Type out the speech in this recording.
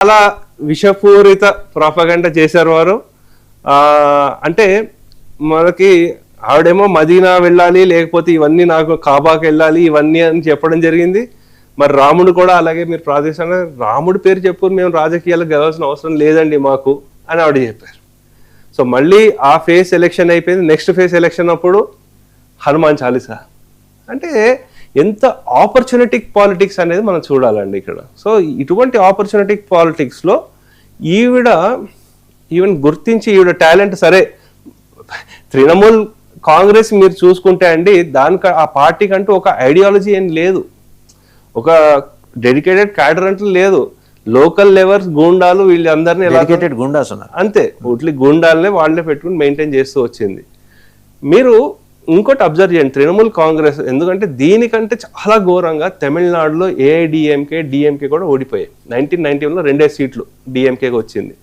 చాలా విషపూరిత ప్రాపగండ చేశారు వారు. అంటే మనకి ఆవిడేమో మదీనా వెళ్ళాలి, లేకపోతే ఇవన్నీ నాకు కాబాకి వెళ్ళాలి ఇవన్నీ అని చెప్పడం జరిగింది. మరి రాముడు కూడా అలాగే మీరు ప్రాదేశిక రాముడి పేరు చెప్పు, మేము రాజకీయాలకు గెలవాల్సిన అవసరం లేదండి మాకు అని ఆవిడ చెప్పారు. సో మళ్ళీ ఆ ఫేస్ ఎలక్షన్ అయిపోయింది. నెక్స్ట్ ఫేస్ ఎలక్షన్ అప్పుడు హనుమాన్ చాలీసా. అంటే ఎంత ఆపర్చునిటిక్ పాలిటిక్స్ అనేది మనం చూడాలండి ఇక్కడ. సో ఇటువంటి ఆపర్చునిటిక్ పాలిటిక్స్లో ఈవెన్ గుర్తించి ఈవిడ టాలెంట్, సరే తృణమూల్ కాంగ్రెస్ మీరు చూసుకుంటే అండి, ఆ పార్టీకి అంటూ ఒక ఐడియాలజీ ఏం లేదు, ఒక డెడికేటెడ్ క్యాడర్ అంటూ లేదు. లోకల్ లెవెల్స్ గూండాలు వీళ్ళందరినీ డెడికేటెడ్ గూండాస్ ఉన్నారు అంతే, ఓట్లీ గూండాలనే వాళ్ళే పెట్టుకుని మెయింటైన్ చేస్తూ వచ్చింది. మీరు ఇంకోటి అబ్జర్వ్ చేయండి, తృణమూల్ కాంగ్రెస్ ఎందుకంటే దీనికంటే చాలా ఘోరంగా తమిళనాడులో ఏఐడిఎంకే డిఎంకే కూడా ఓడిపోయాయి. 1991లో 2 సీట్లు డిఎంకేకి వచ్చింది.